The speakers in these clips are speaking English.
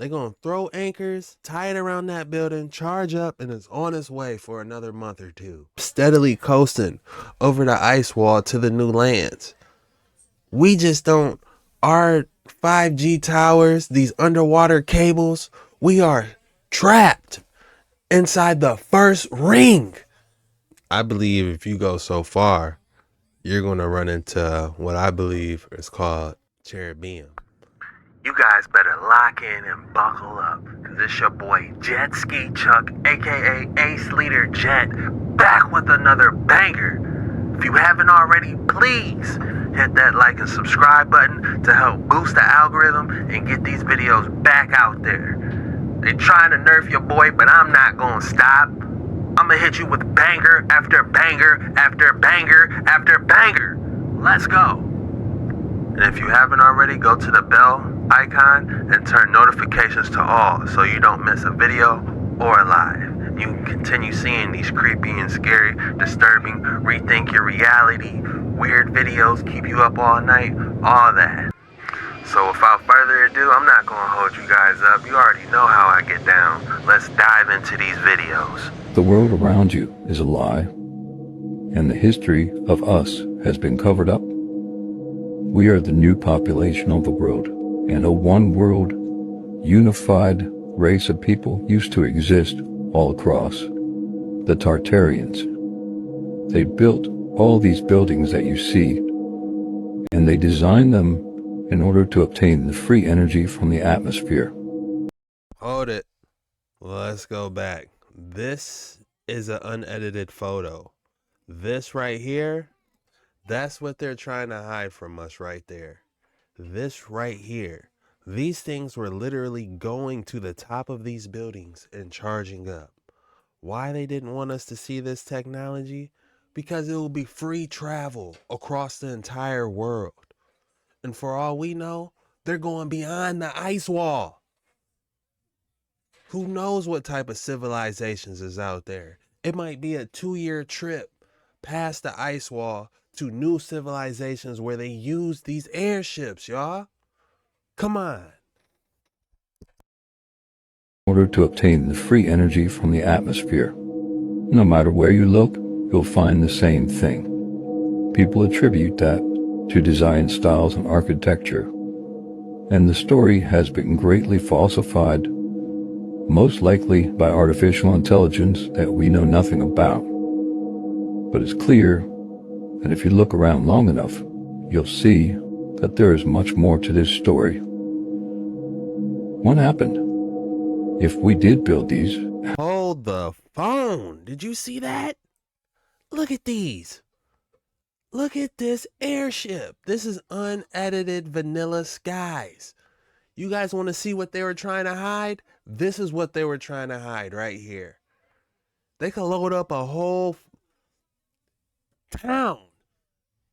They're going to throw anchors, tie it around that building, charge up, and it's on its way for another month or two. Steadily coasting over the ice wall to the new lands. We just don't, our 5G towers, these underwater cables, we are trapped inside the first ring. I believe if you go so far, you're going to run into what I believe is called cherubim. You guys better lock in and buckle up, because it's your boy Jet Ski Chuck, aka Ace Leader Jet, back with another banger. If you haven't already, please hit that like and subscribe button to help boost the algorithm and get these videos back out there. They trying to nerf your boy, but I'm not gonna stop. I'm gonna hit you with banger after banger after banger after banger. Let's go. And if you haven't already, go to the bell icon and turn notifications to all so you don't miss a video or a live. You can continue seeing these creepy and scary, disturbing, rethink your reality, weird videos, keep you up all night, all that. So without further ado, I'm not going to hold you guys up. You already know how I get down. Let's dive into these videos. The world around you is a lie, and the history of us has been covered up. We are the new population of the world, and a one-world, unified race of people used to exist all across. The Tartarians. They built all these buildings that you see, and they designed them in order to obtain the free energy from the atmosphere. Hold it. Let's go back. This is an unedited photo. This right here, that's what they're trying to hide from us right there. This right here. These things were literally going to the top of these buildings and charging up. Why they didn't want us to see this technology? Because it will be free travel across the entire world. And for all we know, they're going beyond the ice wall. Who knows what type of civilizations is out there? It might be a 2-year trip past the ice wall to new civilizations where they use these airships, y'all. Come on. In order to obtain the free energy from the atmosphere. No matter where you look, you'll find the same thing. People attribute that to design styles and architecture, and the story has been greatly falsified, most likely by artificial intelligence that we know nothing about. But it's clear that if you look around long enough, you'll see that there is much more to this story. What happened? If we did build these... Hold the phone. Did you see that? Look at these. Look at this airship. This is unedited vanilla skies. You guys want to see what they were trying to hide? This is what they were trying to hide right here. They could load up a whole town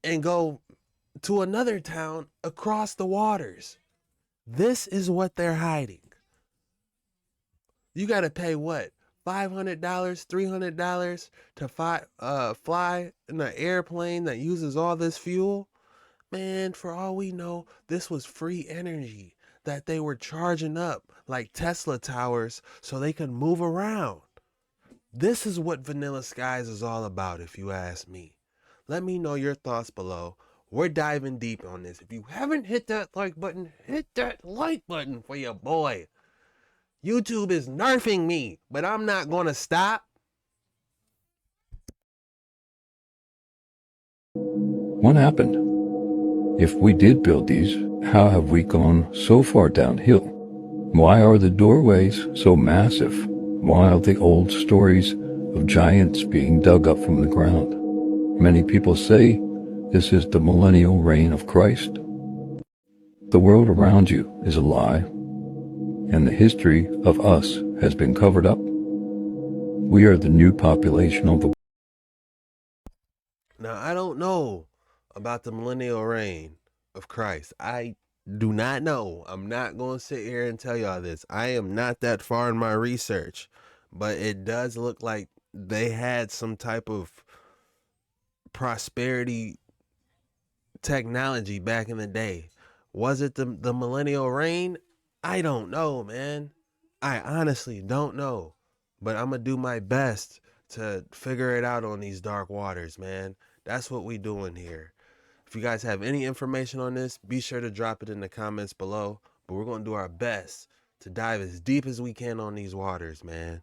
and go to another town across the waters. This is what they're hiding. You got to pay what? $500, $300 to fly in an airplane that uses all this fuel? Man, for all we know, this was free energy that they were charging up like Tesla towers so they could move around. This is what Vanilla Skies is all about, if you ask me. Let me know your thoughts below. We're diving deep on this. If you haven't hit that like button, hit that like button for your boy. YouTube is nerfing me, but I'm not going to stop. What happened? If we did build these, how have we gone so far downhill? Why are the doorways so massive? Why are the old stories of giants being dug up from the ground? Many people say this is the millennial reign of Christ. The world around you is a lie, and the history of us has been covered up. We are the new population of the world. Now, I don't know about the millennial reign of Christ. I do not know. I'm not going to sit here and tell y'all this. I am not that far in my research, but it does look like they had some type of prosperity technology back in the day. Was it the millennial reign? I don't know, man. I honestly don't know. But I'm going to do my best to figure it out on these dark waters, man. That's what we doing here. If you guys have any information on this, be sure to drop it in the comments below. But we're going to do our best to dive as deep as we can on these waters, man.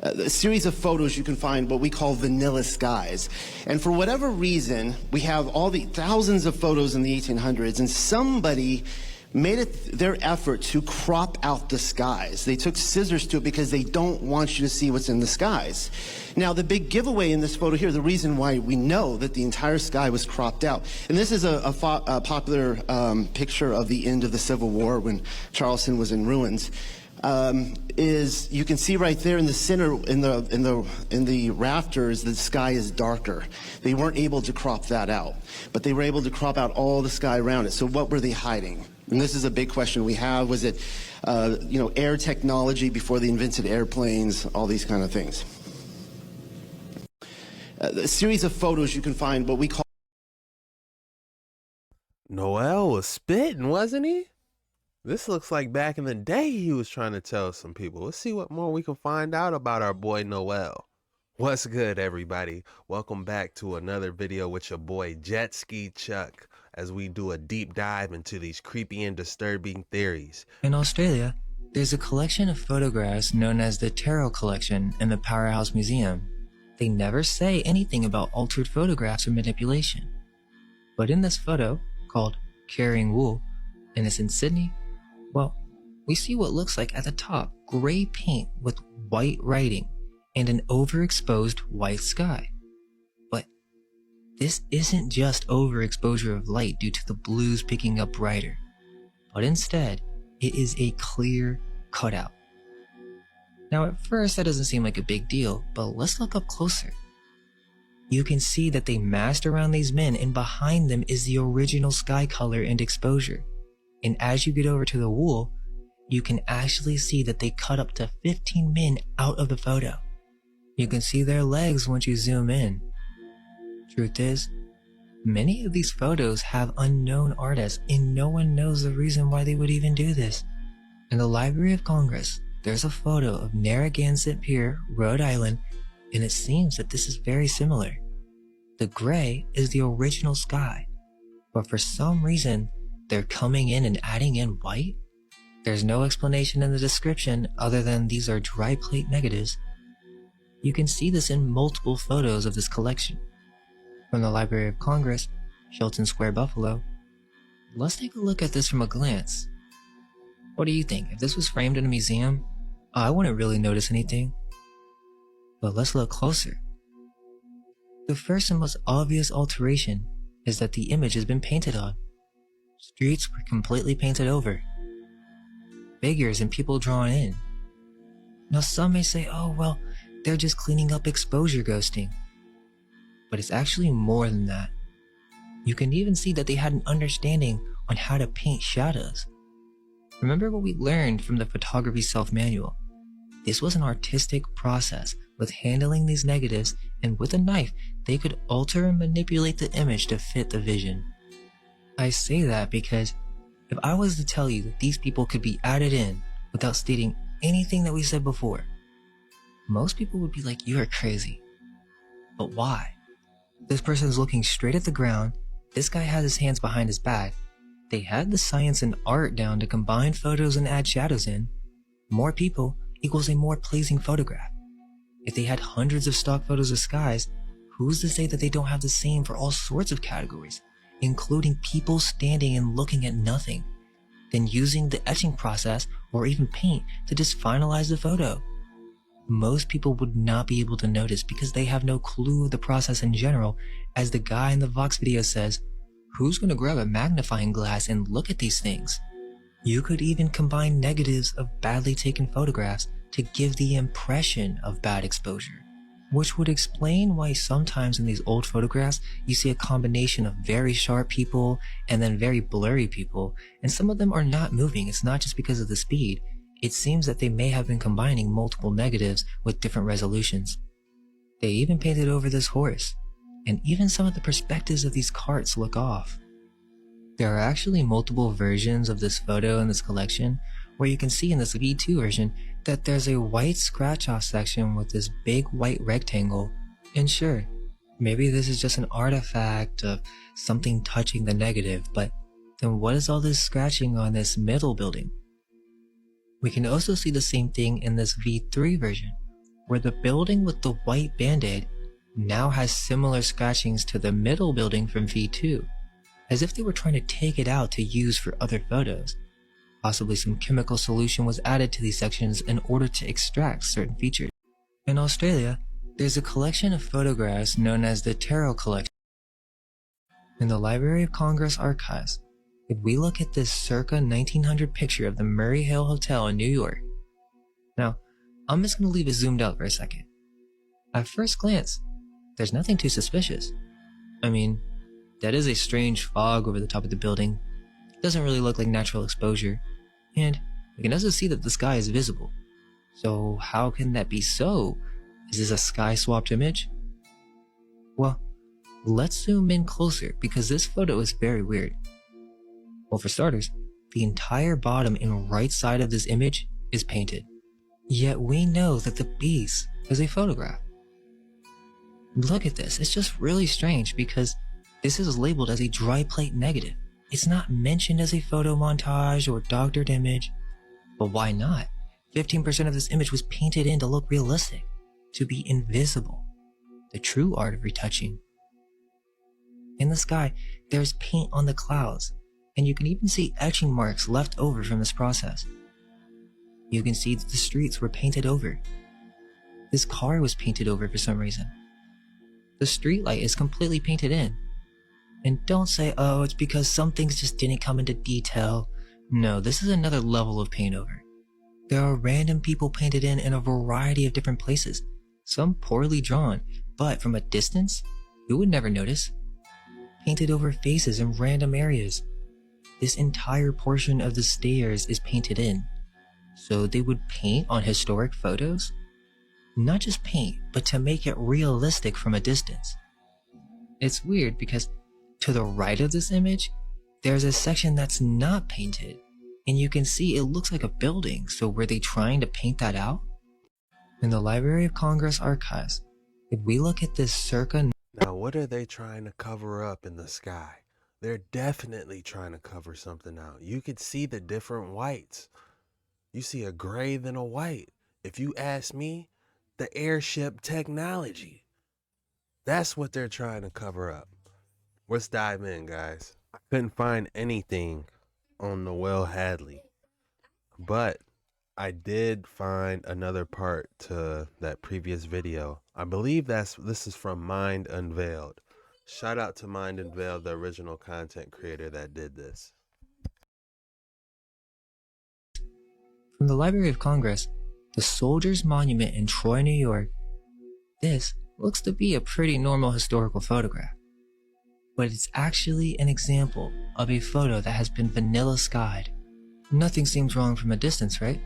A series of photos you can find what we call vanilla skies. And for whatever reason, we have all the thousands of photos in the 1800s, and somebody made it their effort to crop out the skies. They took scissors to it because they don't want you to see what's in the skies. Now, the big giveaway in this photo here, the reason why we know that the entire sky was cropped out, and this is a popular picture of the end of the Civil War when Charleston was in ruins. Is you can see right there in the center, in the rafters, the sky is darker. They weren't able to crop that out, but they were able to crop out all the sky around it. So what were they hiding? And this is a big question we have. Was it, air technology before they invented airplanes? All these kind of things. A series of photos you can find what we call. Noel was spitting, wasn't he? This looks like back in the day he was trying to tell some people. Let's see what more we can find out about our boy Noel. What's good, everybody? Welcome back to another video with your boy Jet Ski Chuck as we do a deep dive into these creepy and disturbing theories. In Australia, there's a collection of photographs known as the Tarot Collection in the Powerhouse Museum. They never say anything about altered photographs or manipulation. But in this photo, called Carrying Wool, and it's in Sydney, well, we see what looks like at the top gray paint with white writing and an overexposed white sky. But this isn't just overexposure of light due to the blues picking up brighter, but instead it is a clear cutout. Now at first that doesn't seem like a big deal, but let's look up closer. You can see that they masked around these men, and behind them is the original sky color and exposure. And as you get over to the wool, you can actually see that they cut up to 15 men out of the photo. You can see their legs once you zoom in. Truth is, many of these photos have unknown artists, and no one knows the reason why they would even do this. In the Library of Congress, there's a photo of Narragansett Pier, Rhode Island, and it seems that this is very similar. The gray is the original sky, but for some reason, they're coming in and adding in white? There's no explanation in the description other than these are dry plate negatives. You can see this in multiple photos of this collection. From the Library of Congress, Shelton Square, Buffalo. Let's take a look at this from a glance. What do you think? If this was framed in a museum, I wouldn't really notice anything. But let's look closer. The first and most obvious alteration is that the image has been painted on. Streets were completely painted over. Figures and people drawn in. Now some may say, oh well, they're just cleaning up exposure ghosting. But it's actually more than that. You can even see that they had an understanding on how to paint shadows. Remember what we learned from the photography self-manual. This was an artistic process with handling these negatives, and with a knife, they could alter and manipulate the image to fit the vision. I say that because if I was to tell you that these people could be added in without stating anything that we said before, most people would be like, you are crazy. But why? This person is looking straight at the ground. This guy has his hands behind his back. They had the science and art down to combine photos and add shadows in. More people equals a more pleasing photograph. If they had hundreds of stock photos of skies, who's to say that they don't have the same for all sorts of categories, including people standing and looking at nothing, then using the etching process or even paint to just finalize the photo? Most people would not be able to notice because they have no clue of the process in general. As the guy in the Vox video says, who's going to grab a magnifying glass and look at these things? You could even combine negatives of badly taken photographs to give the impression of bad exposure, which would explain why sometimes in these old photographs you see a combination of very sharp people and then very blurry people, and some of them are not moving. It's not just because of the speed. It seems that they may have been combining multiple negatives with different resolutions. They even painted over this horse, and even some of the perspectives of these carts look off. There are actually multiple versions of this photo in this collection, where you can see in this V2 version that there's a white scratch-off section with this big white rectangle. And sure, maybe this is just an artifact of something touching the negative, but then what is all this scratching on this middle building? We can also see the same thing in this V3 version, where the building with the white band-aid now has similar scratchings to the middle building from V2, as if they were trying to take it out to use for other photos. Possibly some chemical solution was added to these sections in order to extract certain features. In Australia, there's a collection of photographs known as the Tartaria collection. In the Library of Congress archives, if we look at this circa 1900 picture of the Murray Hill Hotel in New York. Now, I'm just going to leave it zoomed out for a second. At first glance, there's nothing too suspicious. I mean, that is a strange fog over the top of the building. It doesn't really look like natural exposure, and we can also see that the sky is visible. So how can that be so? Is this a sky swapped image? Well, let's zoom in closer because this photo is very weird. Well, for starters, the entire bottom and right side of this image is painted. Yet we know that the base is a photograph. Look at this, it's just really strange because this is labeled as a dry plate negative. It's not mentioned as a photo montage or doctored image. But why not? 15% of this image was painted in to look realistic, to be invisible. The true art of retouching. In the sky, there's paint on the clouds, and you can even see etching marks left over from this process. You can see that the streets were painted over. This car was painted over for some reason. The streetlight is completely painted in. And don't say, oh, it's because some things just didn't come into detail. No, this is another level of paint over. There are random people painted in a variety of different places. Some poorly drawn, but from a distance, you would never notice. Painted over faces in random areas. This entire portion of the stairs is painted in. So they would paint on historic photos? Not just paint, but to make it realistic from a distance. It's weird because to the right of this image, there's a section that's not painted, and you can see it looks like a building, so were they trying to paint that out? In the Library of Congress archives, if we look at this circa... Now, what are they trying to cover up in the sky? They're definitely trying to cover something out. You could see the different whites. You see a gray then a white. If you ask me, the airship technology. That's what they're trying to cover up. Let's dive in, guys. I couldn't find anything on Noel Hadley, but I did find another part to that previous video. I believe this is from Mind Unveiled. Shout out to Mind Unveiled, the original content creator that did this. From the Library of Congress, the Soldiers Monument in Troy, New York. This looks to be a pretty normal historical photograph, but it's actually an example of a photo that has been vanilla skied. Nothing seems wrong from a distance, right?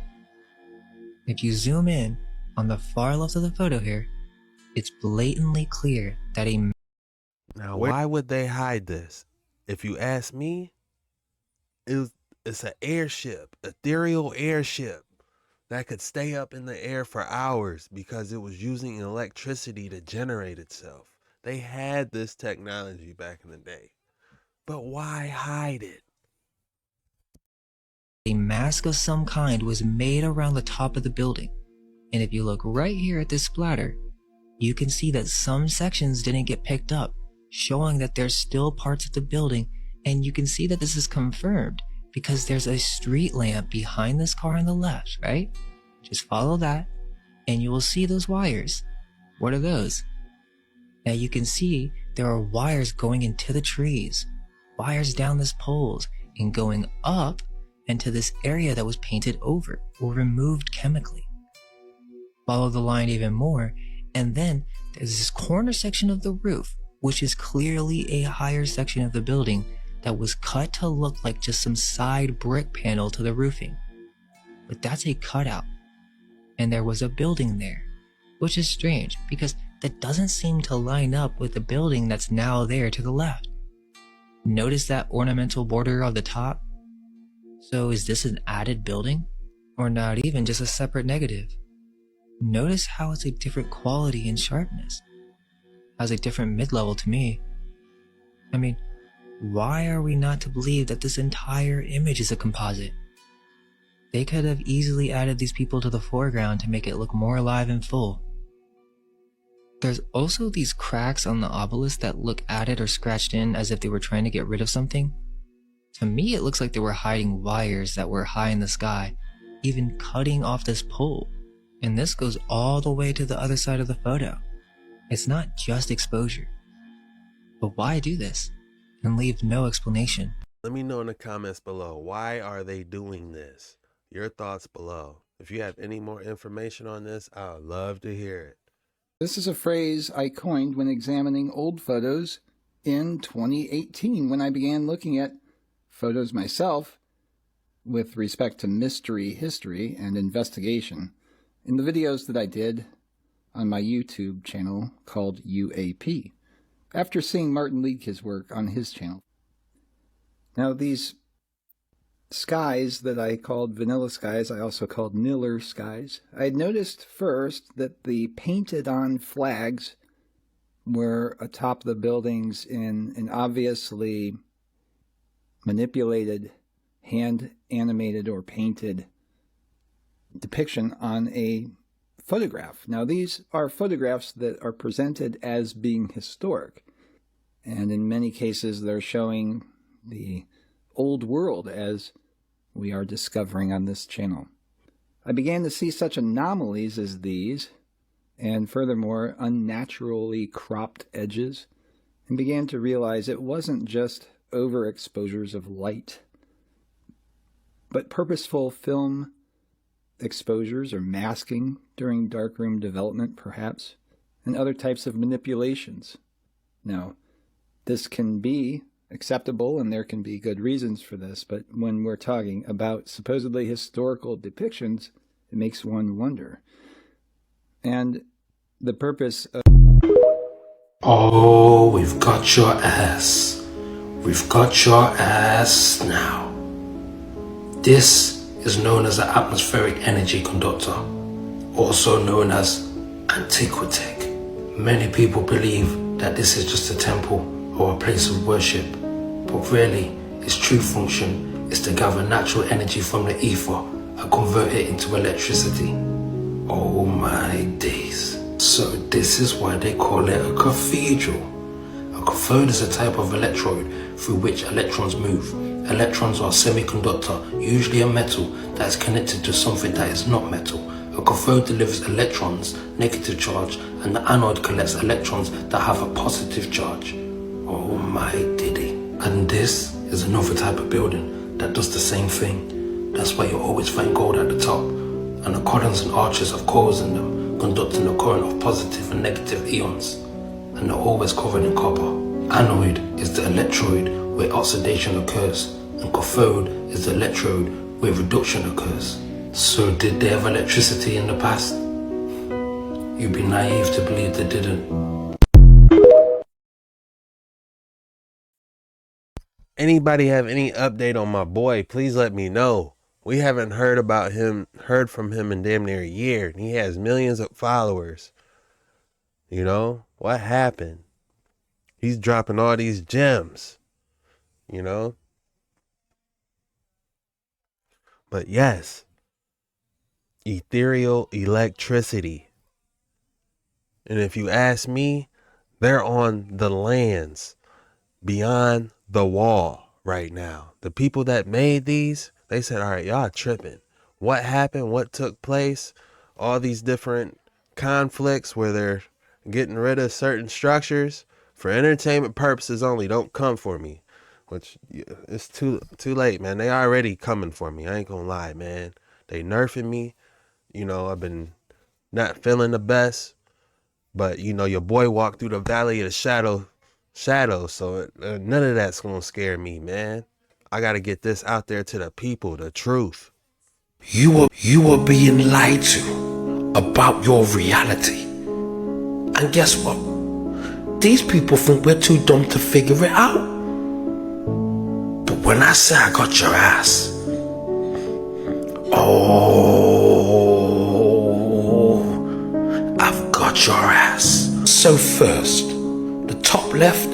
If you zoom in on the far left of the photo here, it's blatantly clear that Now, why would they hide this? If you ask me, it's an airship, ethereal airship that could stay up in the air for hours because it was using electricity to generate itself. They had this technology back in the day, but why hide it? a mask of some kind was made around the top of the building. And if you look right here at this splatter, you can see that some sections didn't get picked up, showing that there's still parts of the building, and you can see that this is confirmed because there's a street lamp behind this car on the left, right? Just follow that, and you will see those wires. What are those? Now you can see there are wires going into the trees, wires down this poles, and going up into this area that was painted over or removed chemically. Follow the line even more, and then there's this corner section of the roof, which is clearly a higher section of the building that was cut to look like just some side brick panel to the roofing. But that's a cutout, and there was a building there, which is strange because that doesn't seem to line up with the building that's now there to the left. Notice that ornamental border on the top? So is this an added building? Or not even just a separate negative? Notice how it's a different quality and sharpness. Has a different mid-level to me. I mean, why are we not to believe that this entire image is a composite? They could have easily added these people to the foreground to make it look more alive and full. There's also these cracks on the obelisk that look added or scratched in as if they were trying to get rid of something. To me, it looks like they were hiding wires that were high in the sky, even cutting off this pole. And this goes all the way to the other side of the photo. It's not just exposure. But why do this and leave no explanation? Let me know in the comments below, why are they doing this? Your thoughts below. If you have any more information on this, I would love to hear it. This is a phrase I coined when examining old photos in 2018 when I began looking at photos myself with respect to mystery history and investigation in the videos that I did on my YouTube channel called UAP, after seeing Martin Liedtke's work on his channel. Now, these skies that I called vanilla skies, I also called Miller skies. I had noticed first that the painted-on flags were atop the buildings in an obviously manipulated, hand-animated or painted depiction on a photograph. Now, these are photographs that are presented as being historic, and in many cases they're showing the old world as we are discovering on this channel. I began to see such anomalies as these, and furthermore unnaturally cropped edges, and began to realize it wasn't just overexposures of light, but purposeful film exposures or masking during darkroom development, perhaps, and other types of manipulations. Now, this can be acceptable and there can be good reasons for this, but when we're talking about supposedly historical depictions, it makes one wonder. And the purpose of... Oh, we've got your ass. We've got your ass now. This is known as an atmospheric energy conductor, also known as antiquitech. Many people believe that this is just a temple or a place of worship, but really its true function is to gather natural energy from the ether and convert it into electricity. Oh my days. So this is why they call it a cathedral. A cathode is a type of electrode through which electrons move. Electrons are a semiconductor, usually a metal, that is connected to something that is not metal. A cathode delivers electrons, negative charge, and the anode collects electrons that have a positive charge. Oh my diddy. And this is another type of building that does the same thing. That's why you always find gold at the top, and the columns and arches have coils in them, conducting a current of positive and negative ions, and they're always covered in copper. Anode is the electrode where oxidation occurs, and cathode is the electrode where reduction occurs. So did they have electricity in the past? You'd be naive to believe they didn't. Anybody have any update on my boy? Please let me know. We haven't heard from him in damn near a year, and he has millions of followers. You know, what happened? He's dropping all these gems, you know? But yes, ethereal electricity. And if you ask me, they're on the lands beyond the wall right now. The people that made these, they said, all right, y'all tripping. What happened? What took place? All these different conflicts where they're getting rid of certain structures for entertainment purposes only. Don't come for me. Which, it's too late, man. They already coming for me. I ain't gonna lie, man. They nerfing me. You know, I've been not feeling the best. But, you know, your boy walked through the valley of the shadow. So none of that's gonna scare me, man. I gotta get this out there to the people, the truth. You were being lied to about your reality. And guess what? These people think we're too dumb to figure it out. when I say I got your ass, oh, I've got your ass. So first, the top left,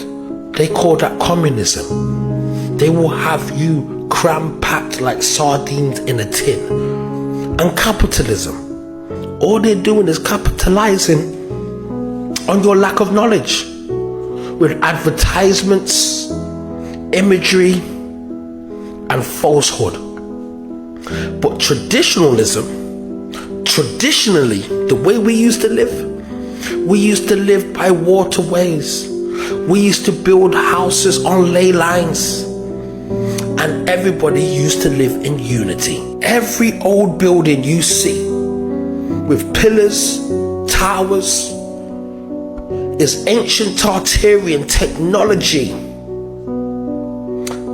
they call that communism. They will have you cram-packed like sardines in a tin. And capitalism, all they're doing is capitalizing on your lack of knowledge with advertisements, imagery, and falsehood. But traditionalism, traditionally, the way we used to live by waterways. We used to build houses on ley lines. And everybody used to live in unity. Every old building you see with pillars, towers, is ancient Tartarian technology.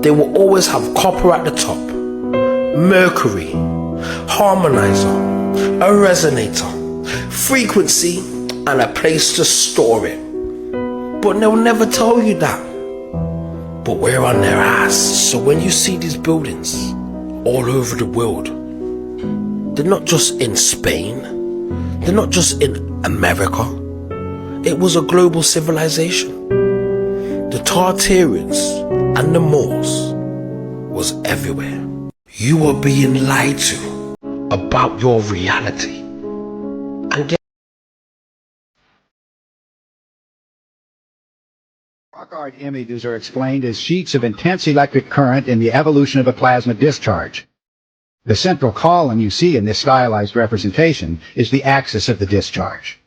They will always have copper at the top, mercury, harmonizer, a resonator, frequency, and a place to store it. But they'll never tell you that. But we're on their ass. So when you see these buildings all over the world, they're not just in Spain, they're not just in America. It was a global civilization. The Tartarians and the Moors was everywhere. You are being lied to about your reality. And Rock-art images are explained as sheets of intense electric current in the evolution of a plasma discharge. The central column you see in this stylized representation is the axis of the discharge.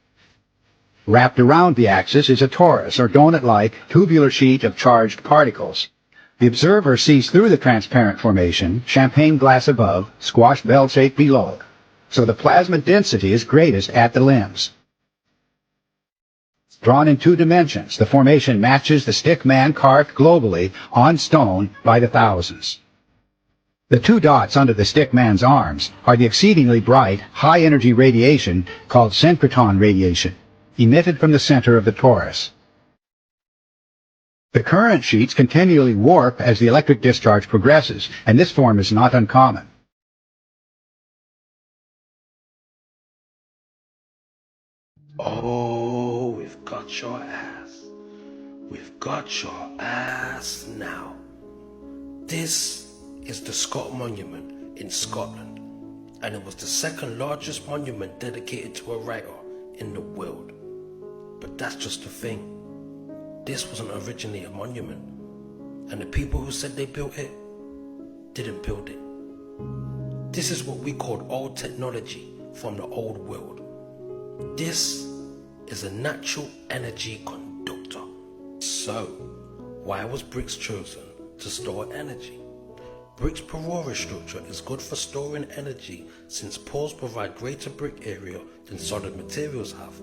Wrapped around the axis is a torus or donut-like tubular sheet of charged particles. The observer sees through the transparent formation, champagne glass above, squash bell shape below. So the plasma density is greatest at the limbs. Drawn in 2 dimensions, the formation matches the stick man carved globally on stone by the thousands. The 2 dots under the stick man's arms are the exceedingly bright, high-energy radiation called synchrotron radiation, emitted from the center of the torus. The current sheets continually warp as the electric discharge progresses, and this form is not uncommon. oh, we've got your ass. We've got your ass now. This is the Scott Monument in Scotland, and it was the second largest monument dedicated to a writer in the world. But that's just the thing. This wasn't originally a monument, and the people who said they built it didn't build it. This is what we called old technology from the old world. This is a natural energy conductor. So, why was bricks chosen to store energy? Bricks' porous structure is good for storing energy since pores provide greater brick area than solid materials have,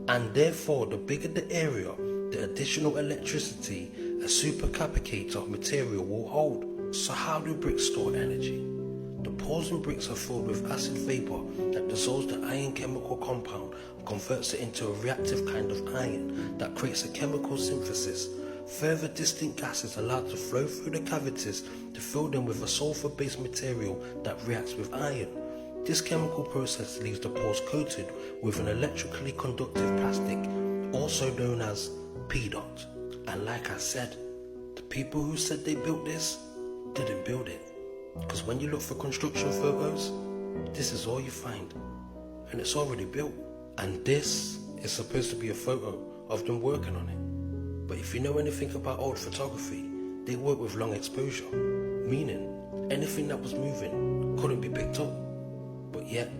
and therefore the bigger the area, the additional electricity a supercapacitor material will hold. So how do bricks store energy? The pores in bricks are filled with acid vapor that dissolves the iron chemical compound and converts it into a reactive kind of iron that creates a chemical synthesis. Further distinct gas is allowed to flow through the cavities to fill them with a sulfur-based material that reacts with iron. This chemical process leaves the pores coated with an electrically conductive plastic, also known as P-dot. And like I said, the people who said they built this didn't build it. Because when you look for construction photos, this is all you find. And it's already built. And this is supposed to be a photo of them working on it. But if you know anything about old photography, they work with long exposure, meaning anything that was moving couldn't be picked up. But yet,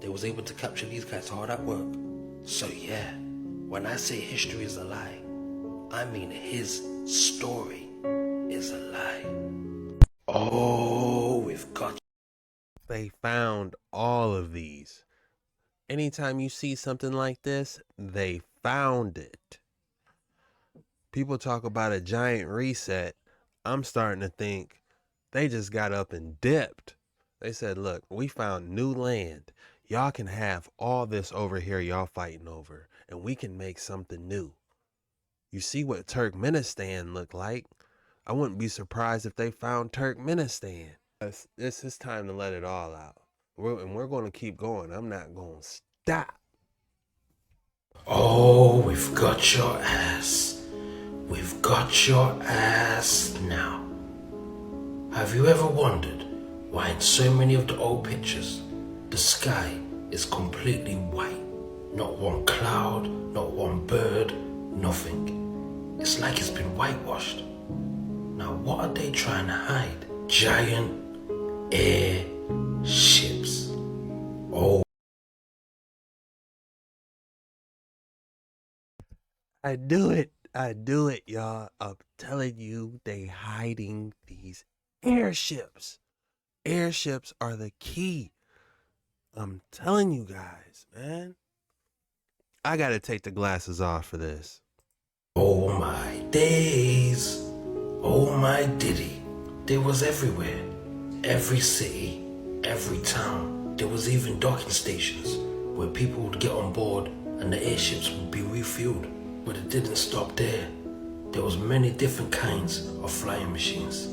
they was able to capture these guys hard at work. So yeah, when I say history is a lie, I mean his story is a lie. Oh, we've got... They found all of these. Anytime you see something like this, they found it. People talk about a giant reset. I'm starting to think they just got up and dipped. They said, look, we found new land. Y'all can have all this over here y'all fighting over, and we can make something new. You see what Turkmenistan looked like? I wouldn't be surprised if they found Turkmenistan. This is time to let it all out. We're going to keep going. I'm not going to stop. Oh, we've got your ass. We've got your ass now. Have you ever wondered why in so many of the old pictures, the sky is completely white? Not one cloud, not one bird, nothing. It's like it's been whitewashed. Now what are they trying to hide? Giant airships. Oh. I do it, y'all. I'm telling you, they hiding these airships. Airships are the key. I'm telling you guys, man. I gotta take the glasses off for this. Oh my days. Oh my diddy. They was everywhere. Every city, every town. There was even docking stations where people would get on board and the airships would be refueled. But it didn't stop there. There was many different kinds of flying machines.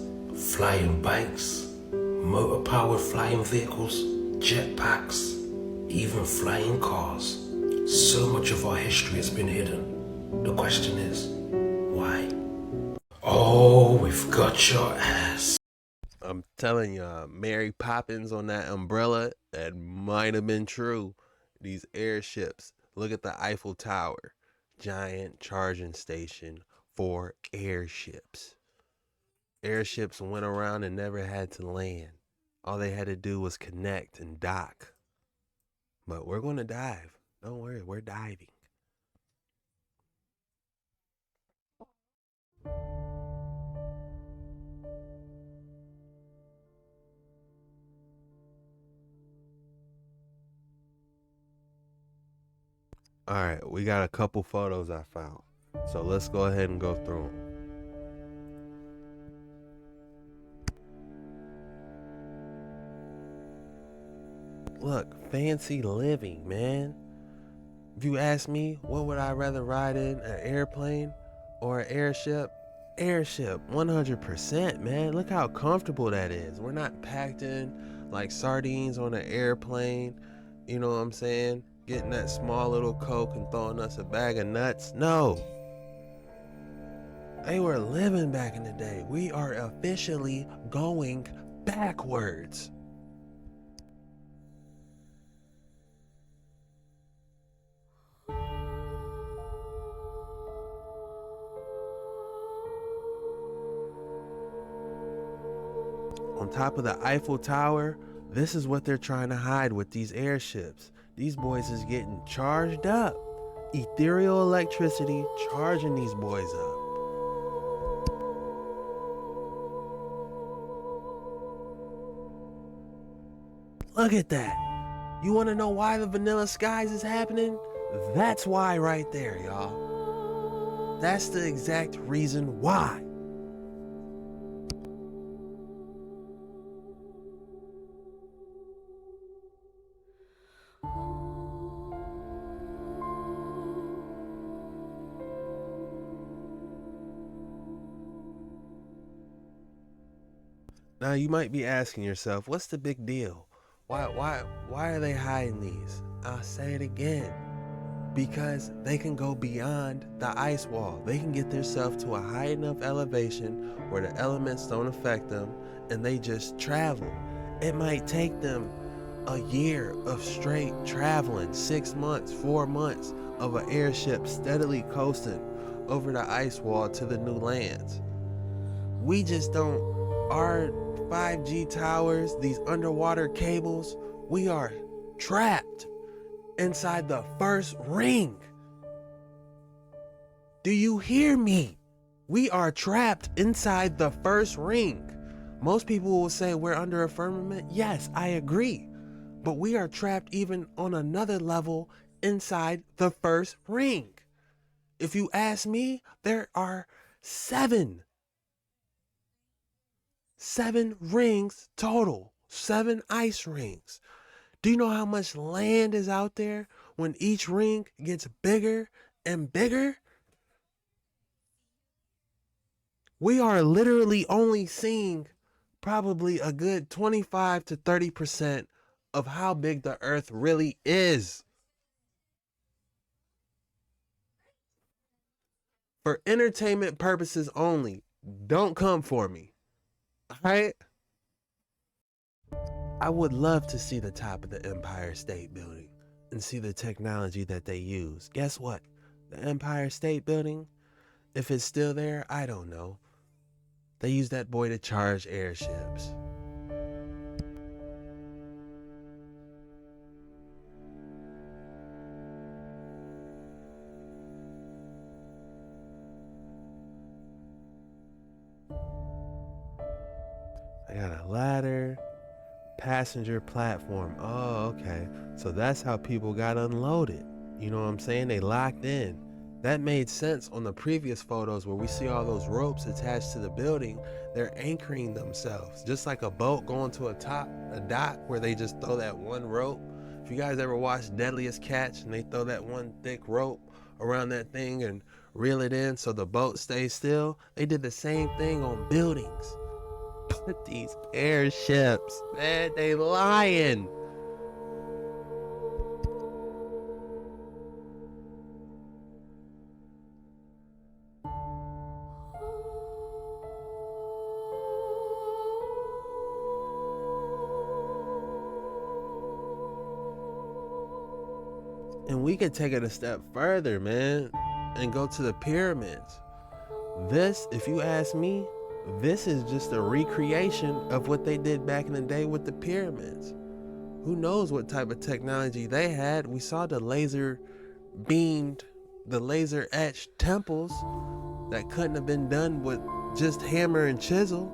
Flying bikes, motor-powered flying vehicles, jetpacks, even flying cars. So much of our history has been hidden. The question is, why? Oh, we've got your ass. I'm telling y'all, Mary Poppins on that umbrella, that might have been true. These airships. Look at the Eiffel Tower. Giant charging station for airships. Airships went around and never had to land. All they had to do was connect and dock. But we're going to dive. Don't worry, we're diving. All right, we got a couple photos I found. So let's go ahead and go through them. Look, fancy living, man. If you ask me, what would I rather ride in, an airplane or an airship? Airship, 100%, man. Look how comfortable that is. We're not packed in like sardines on an airplane. You know what I'm saying? Getting that small little Coke and throwing us a bag of nuts. No. They were living back in the day. We are officially going backwards. On top of the Eiffel Tower, this is what they're trying to hide with these airships. These boys is getting charged up. Ethereal electricity charging these boys up. Look at that. You want to know why the vanilla skies is happening? That's why right there, y'all. That's the exact reason why. Now you might be asking yourself, what's the big deal? Why are they hiding these? I'll say it again. Because they can go beyond the ice wall. They can get themselves to a high enough elevation where the elements don't affect them and they just travel. It might take them a year of straight traveling, 6 months, 4 months of an airship steadily coasting over the ice wall to the new lands. We just don't, our 5G towers, these underwater cables, we are trapped inside the first ring. Do you hear me? We are trapped inside the first ring. Most people will say we're under a firmament. Yes, I agree. But we are trapped even on another level inside the first ring. If you ask me, there are 7 rings total. 7 ice rings. Do you know how much land is out there when each ring gets bigger and bigger? We are literally only seeing probably a good 25 to 30% of how big the Earth really is. For entertainment purposes only, don't come for me. Alright? I would love to see the top of the Empire State Building and see the technology that they use. Guess what? The Empire State Building, if it's still there, I don't know. They use that boy to charge airships. I got a ladder, passenger platform. Oh, okay. So that's how people got unloaded. You know what I'm saying? They locked in. That made sense on the previous photos where we see all those ropes attached to the building. They're anchoring themselves, just like a boat going to a dock where they just throw that one rope. If you guys ever watched Deadliest Catch and they throw that one thick rope around that thing and reel it in so the boat stays still, they did the same thing on buildings. But these airships, man, they lying. And we could take it a step further, man, and go to the pyramids. This, if you ask me, this is just a recreation of what they did back in the day with the pyramids. Who knows what type of technology they had? We saw the laser etched temples that couldn't have been done with just hammer and chisel.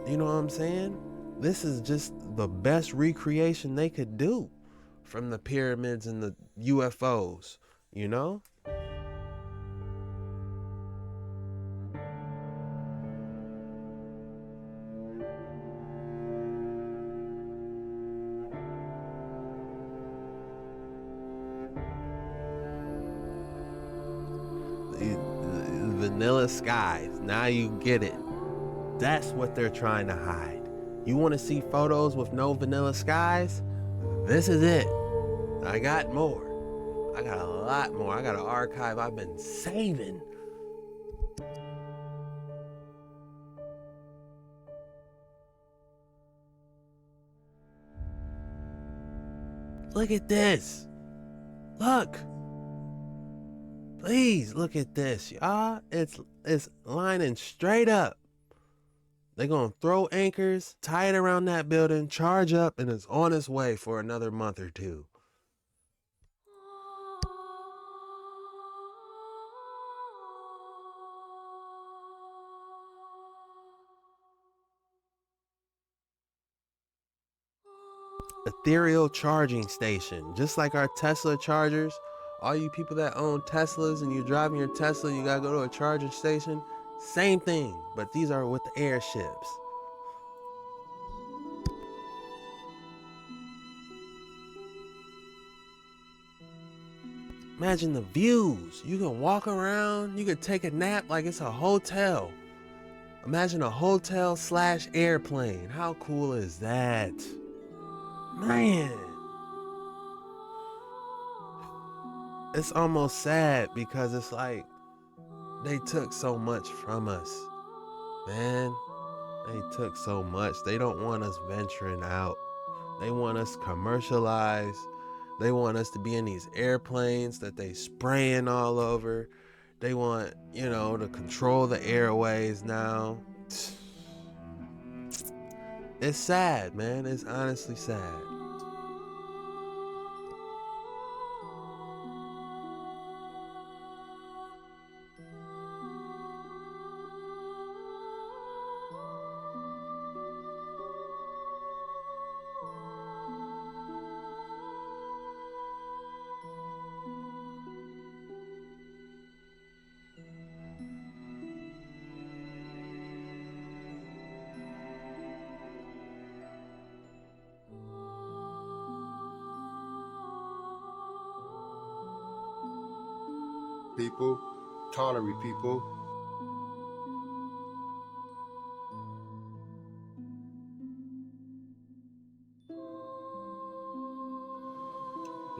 You know what I'm saying? This is just the best recreation they could do from the pyramids and the UFOs, you know? The vanilla skies, now you get it. That's what they're trying to hide. You want to see photos with no vanilla skies? This is it. I got more. I got a lot more. I got an archive I've been saving. Look at this. Look. Please look at this, y'all. It's lining straight up. They're gonna throw anchors, tie it around that building, charge up, and it's on its way for another month or two. Ethereal charging station, just like our Tesla chargers. All you people that own Teslas and you're driving your Tesla, you gotta go to a charging station. Same thing, but these are with the airships. Imagine the views. You can walk around, you could take a nap like it's a hotel. Imagine a hotel / airplane. How cool is that? Man. It's almost sad because it's like they took so much from us. Man, they took so much. They don't want us venturing out. They want us commercialized. They want us to be in these airplanes that they spraying all over. They want, to control the airways now. It's sad, man. It's honestly sad. People, Tartaria people,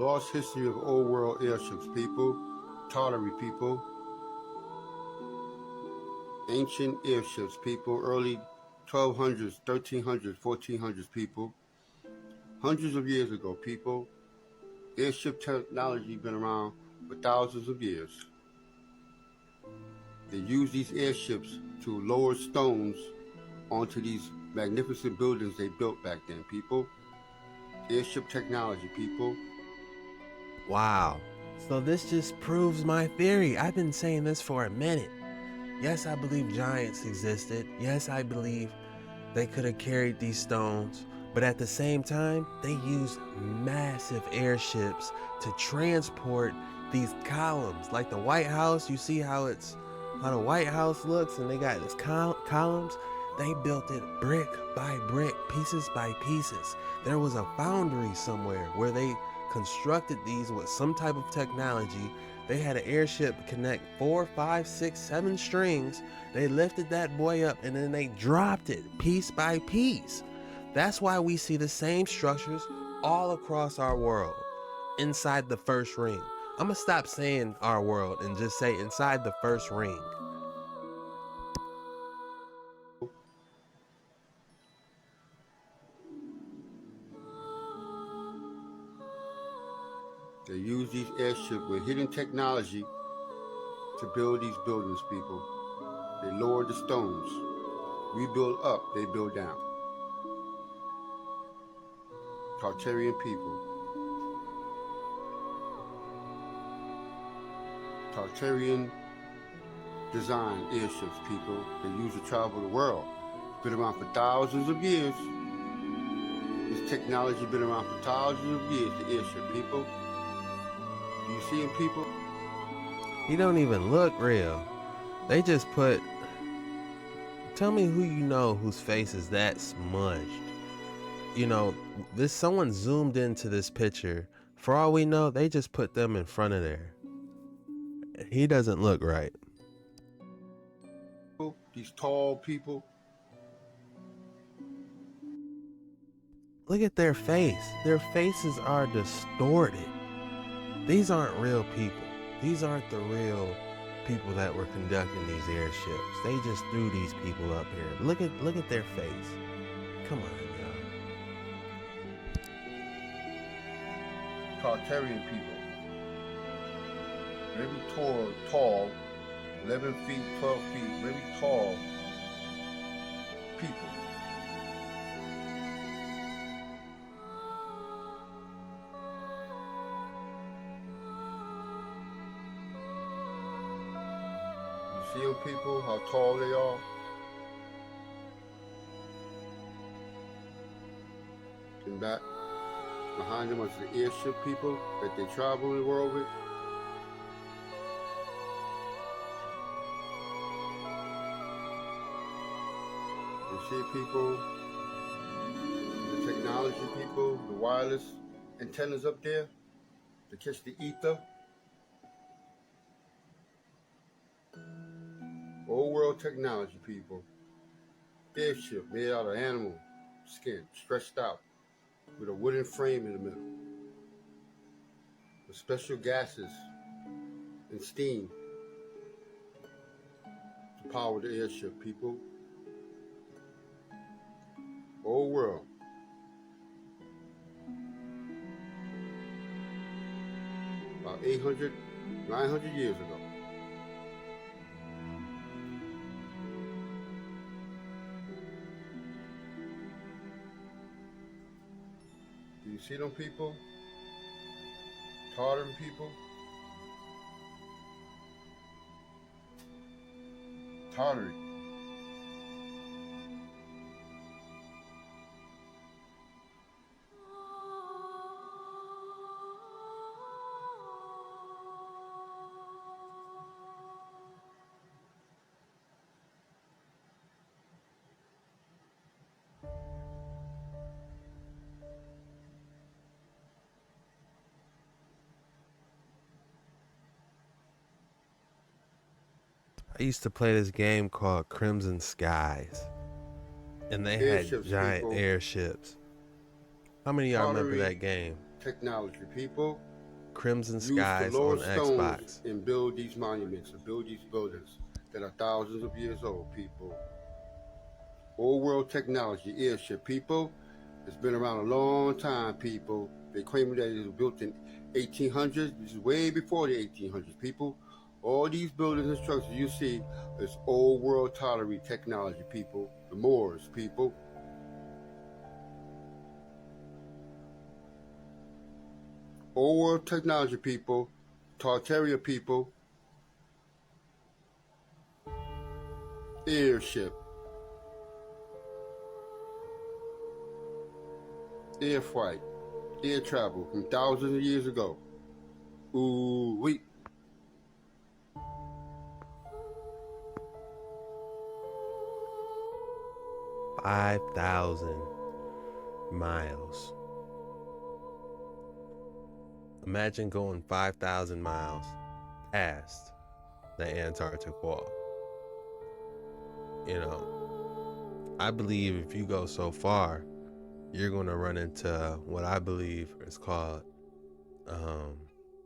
Lost history of old world airships, people. Tartaria, people. Ancient airships, people. Early 1200s, 1300s, 1400s, people. Hundreds of years ago, people. Airship technology been around for thousands of years. They used these airships to lower stones onto these magnificent buildings they built back then, people. Airship technology, people. Wow. So this just proves my theory. I've been saying this for a minute. Yes, I believe giants existed. Yes, I believe they could have carried these stones. But at the same time, they used massive airships to transport these columns. Like the White House, you see how the White House looks, and they got these columns. They built it brick by brick, pieces by pieces. There was a foundry somewhere where they constructed these with some type of technology. They had an airship connect 4, 5, 6, 7 strings. They lifted that boy up and then they dropped it piece by piece. That's why we see the same structures all across our world inside the first ring. I'm gonna stop saying our world and just say inside the first ring. They use these airships with hidden technology to build these buildings, people. They lower the stones. We build up, they build down. Tartarian people. Tartarian design airships, people. They use to travel the world. Been around for thousands of years. This technology been around for thousands of years, the airship, people. Do you see them, people? He don't even look real. They just put... Tell me who you know whose face is that smudged. You know, someone zoomed into this picture. For all we know, they just put them in front of there. He doesn't look right. These tall people. Look at their face. Their faces are distorted. These aren't real people. These aren't the real people that were conducting these airships. They just threw these people up here. Look at their face. Come on, y'all. Tartarian people. Very tall, 11 feet, 12 feet, very tall people. You see them, people, how tall they are? And back behind them was the airship people that they travel the world with. You see people, the technology people, the wireless antennas up there to catch the ether. Old world technology people. Airship made out of animal skin, stretched out, with a wooden frame in the middle. With special gases and steam to power the airship people. Old world. About 800, 900 years ago. Do you see them people? Tartan people? Tartary. I used to play this game called Crimson Skies. And they had Airships, giant people. airships. How many of y'all remember Tartary that game? Technology people. Crimson Use the Skies on lower stones Xbox. and build these monuments and build these buildings that are thousands of years old, people. Old world technology, airship, people. It's been around a long time, people. They claim that it was built in 1800s. This is way before the 1800s, people. All these buildings and structures you see is old world Tartaria technology, people. The Moors, people. Old world technology, people. Tartaria, people. Airship. Air flight. Air travel from thousands of years ago. Ooh, wait. $5,000 miles. Imagine going 5,000 miles past the Antarctic wall. You know, I believe if you go so far, you're going to run into what I believe is called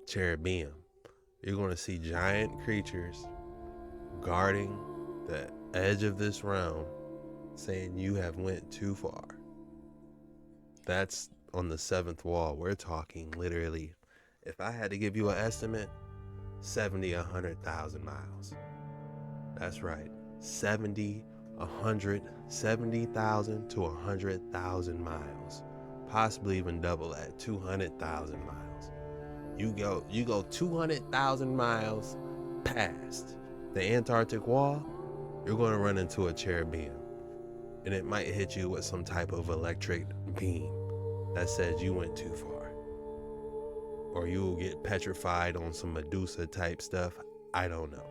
cherubim. You're going to see giant creatures guarding the edge of this realm, saying you have went too far. That's on the seventh wall. We're talking literally, if I had to give you an estimate, 100,000 miles. That's right, 70,000 to 100,000 miles, possibly even double that, 200,000 miles. You go 200,000 miles past the Antarctic wall, you're going to run into a cherubim, and it might hit you with some type of electric beam that says you went too far, or you will get petrified on some Medusa type stuff. I don't know.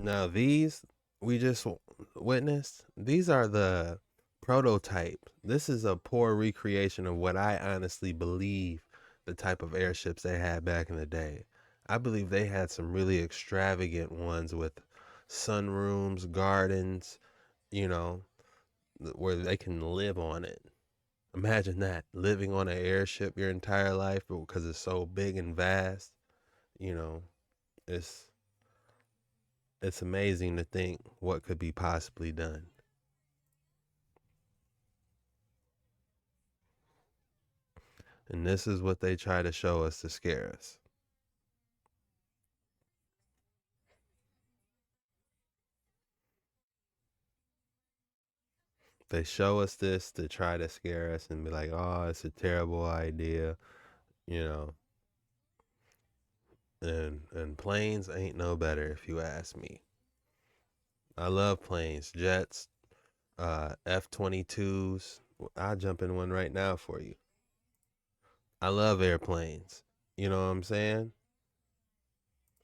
Now these we just witnessed, these are the prototype. This is a poor recreation of what I honestly believe the type of airships they had back in the day. I believe they had some really extravagant ones with sunrooms, gardens, you know, where they can live on it. Imagine that, living on an airship your entire life because it's so big and vast. You know, it's it's amazing to think what could be possibly done. And this is what they try to show us to scare us. They show us this to try to scare us and be like, oh, it's a terrible idea, you know. And planes ain't no better if you ask me. I love planes, jets, F-22s. I'll jump in one right now for you. I love airplanes. You know what I'm saying?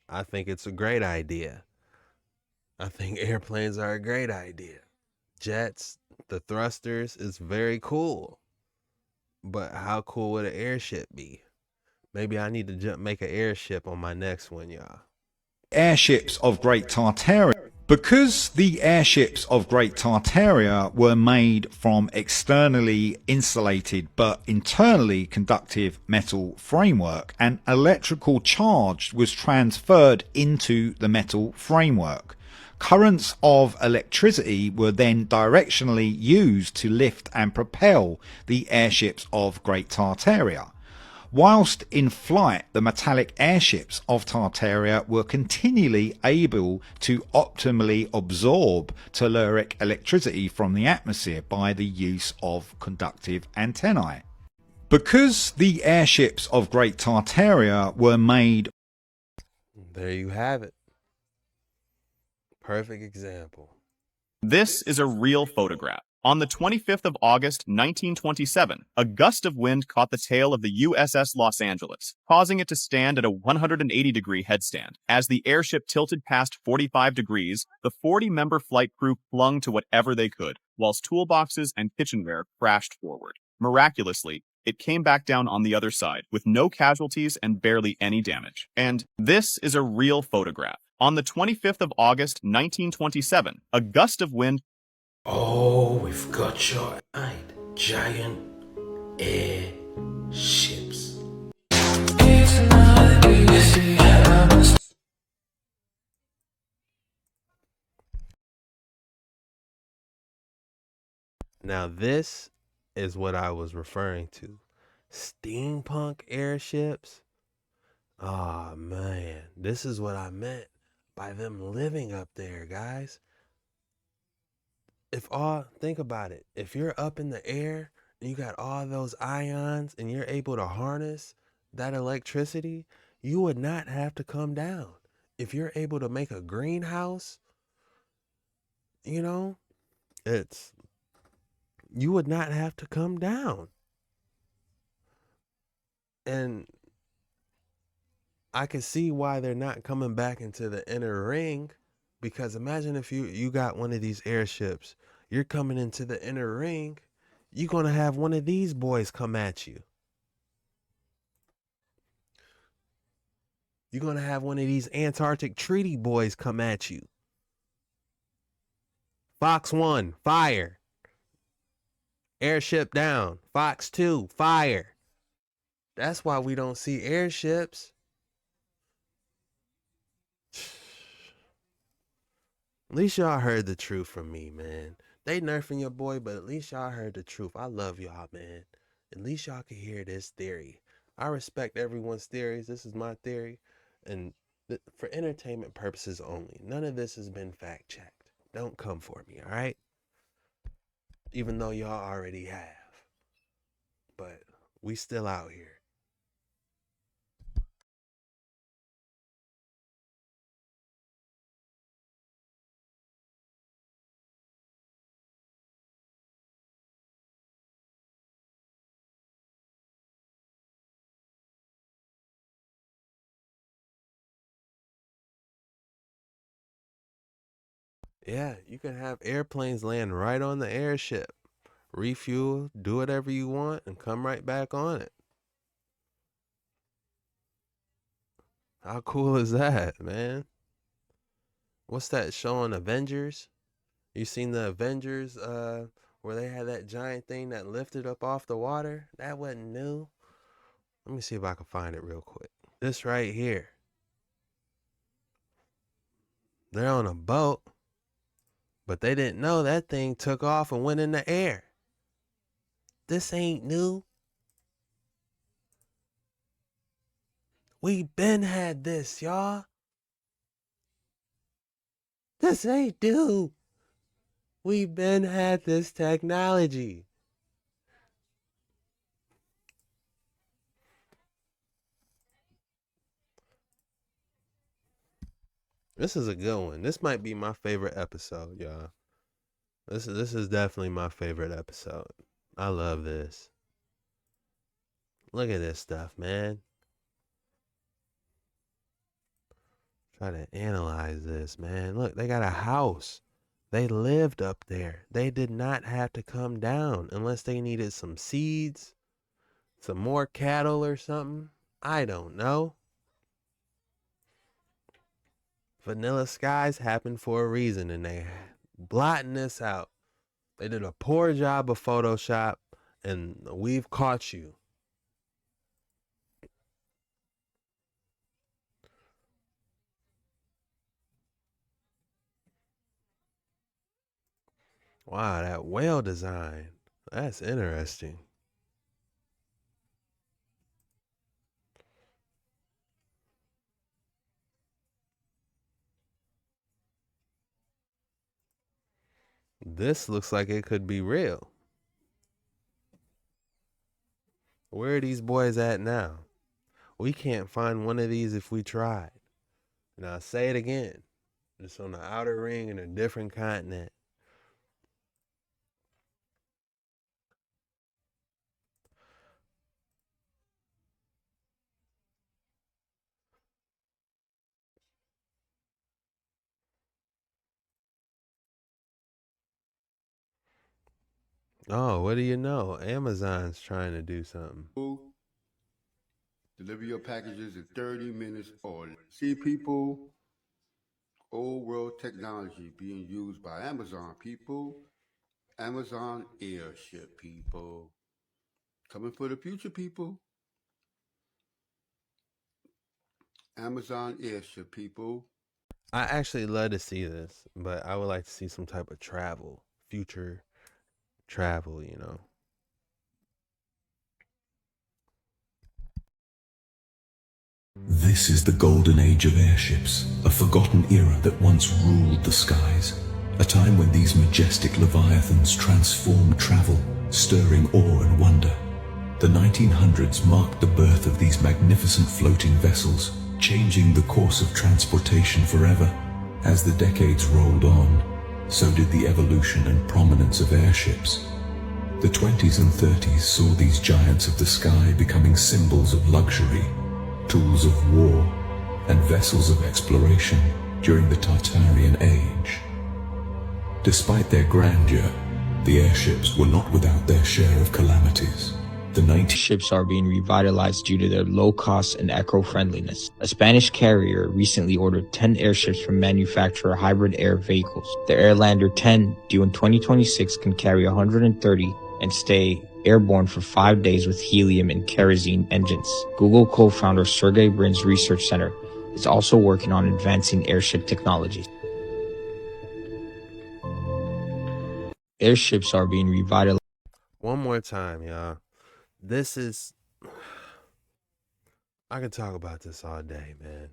I think it's a great idea. I think airplanes are a great idea. Jets, the thrusters is very cool. But how cool would an airship be? Maybe I need to make an airship on my next one, y'all. Airships of Great Tartaria. Because the airships of Great Tartaria were made from externally insulated but internally conductive metal framework, an electrical charge was transferred into the metal framework. Currents of electricity were then directionally used to lift and propel the airships of Great Tartaria. Whilst in flight, the metallic airships of Tartaria were continually able to optimally absorb telluric electricity from the atmosphere by the use of conductive antennae. Because the airships of Great Tartaria were made... There you have it. Perfect example. This is a real photograph. On the 25th of August, 1927, a gust of wind caught the tail of the USS Los Angeles, causing it to stand at a 180-degree headstand. As the airship tilted past 45 degrees, the 40-member flight crew clung to whatever they could, whilst toolboxes and kitchenware crashed forward. Miraculously, it came back down on the other side, with no casualties and barely any damage. And this is a real photograph. On the 25th of August, 1927, a gust of wind... Oh, we've got your giant airships. Now this is what I was referring to. Steampunk airships. Oh man, this is what I meant by them living up there, guys. Think about it. If you're up in the air and you got all those ions and you're able to harness that electricity, you would not have to come down. If you're able to make a greenhouse, you would not have to come down. And I can see why they're not coming back into the inner ring, because imagine if you got one of these airships, you're coming into the inner ring, you're going to have one of these boys come at you. You're going to have one of these Antarctic treaty boys come at you. Fox 1, fire. Airship down. Fox 2, fire. That's why we don't see airships. At least y'all heard the truth from me, man. They nerfing your boy, but at least y'all heard the truth. I love y'all, man. At least y'all can hear this theory. I respect everyone's theories. This is my theory. And for entertainment purposes only. None of this has been fact checked. Don't come for me, all right? Even though y'all already have. But we still out here. Yeah, you can have airplanes land right on the airship. Refuel, do whatever you want, and come right back on it. How cool is that, man? What's that show on Avengers? You seen the Avengers where they had that giant thing that lifted up off the water? That wasn't new. Let me see if I can find it real quick. This right here. They're on a boat, but they didn't know that thing took off and went in the air. This ain't new. We been had this, y'all. This ain't new. We been had this technology. This is a good one. This might be my favorite episode, y'all. This is definitely my favorite episode. I love this. Look at this stuff, man. Try to analyze this, man. Look, they got a house. They lived up there. They did not have to come down unless they needed some seeds, some more cattle or something. I don't know. Vanilla skies happen for a reason, and they blotting this out. They did a poor job of Photoshop, and we've caught you. Wow, that whale design. That's interesting. This looks like it could be real. Where are these boys at now? We can't find one of these if we tried. And I'll say it again. It's on the outer ring in a different continent. Oh, what do you know? Amazon's trying to do something. Deliver your packages in 30 minutes or see people. Old world technology being used by Amazon people. Amazon Airship people. Coming for the future people. Amazon Airship people. I actually love to see this, but I would like to see some type of travel, future travel, you know. This is the golden age of airships, a forgotten era that once ruled the skies. A time when these majestic leviathans transformed travel, stirring awe and wonder. The 1900s marked the birth of these magnificent floating vessels, changing the course of transportation forever. As the decades rolled on, so did the evolution and prominence of airships. The 20s and 30s saw these giants of the sky becoming symbols of luxury, tools of war, and vessels of exploration during the Tartarian age. Despite their grandeur, the airships were not without their share of calamities. The ships are being revitalized due to their low cost and eco-friendliness. A Spanish carrier recently ordered 10 airships from manufacturer Hybrid Air Vehicles. The Airlander 10, due in 2026, can carry 130 and stay airborne for 5 days with helium and kerosene engines. Google co-founder Sergey Brin's research center is also working on advancing airship technologies. Airships are being revitalized. One more time, y'all. This is... I can talk about this all day, man.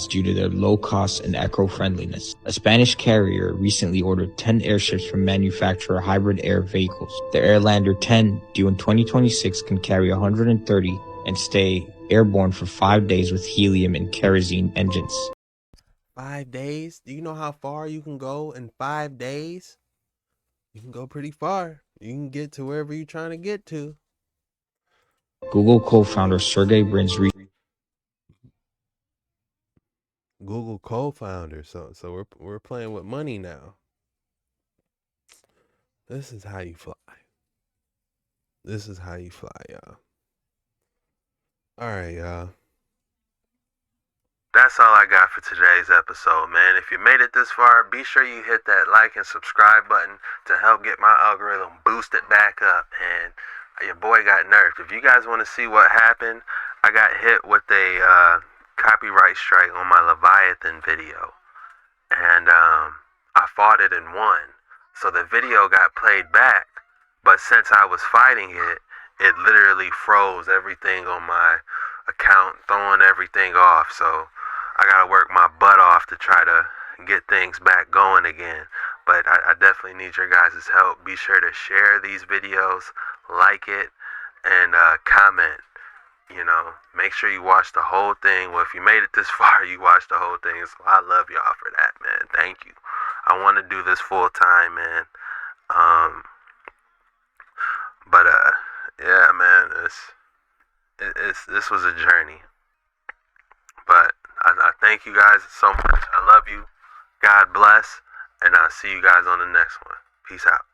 Due to their low cost and eco-friendliness. A Spanish carrier recently ordered 10 airships from manufacturer Hybrid Air Vehicles. The Airlander 10, due in 2026, can carry 130 and stay airborne for 5 days with helium and kerosene engines. 5 days? Do you know how far you can go in 5 days? You can go pretty far. You can get to wherever you're trying to get to. Google co-founder Sergey Brin's Google co-founder. So we're playing with money now. This is how you fly. This is how you fly, y'all. All right, y'all. That's all I got for today's episode, man. If you made it this far, be sure you hit that like and subscribe button to help get my algorithm boosted back up. And your boy got nerfed. If you guys want to see what happened, I got hit with a copyright strike on my Leviathan video. And I fought it and won. So the video got played back. But since I was fighting it, it literally froze everything on my account, throwing everything off. So I gotta work my butt off to try to get things back going again. But I definitely need your guys' help. Be sure to share these videos, like it, and comment. You know, make sure you watch the whole thing. Well, if you made it this far, you watched the whole thing. So I love y'all for that, man. Thank you. I want to do this full time, man. But yeah, man, this was a journey. But I thank you guys so much. I love you. God bless. And I'll see you guys on the next one. Peace out.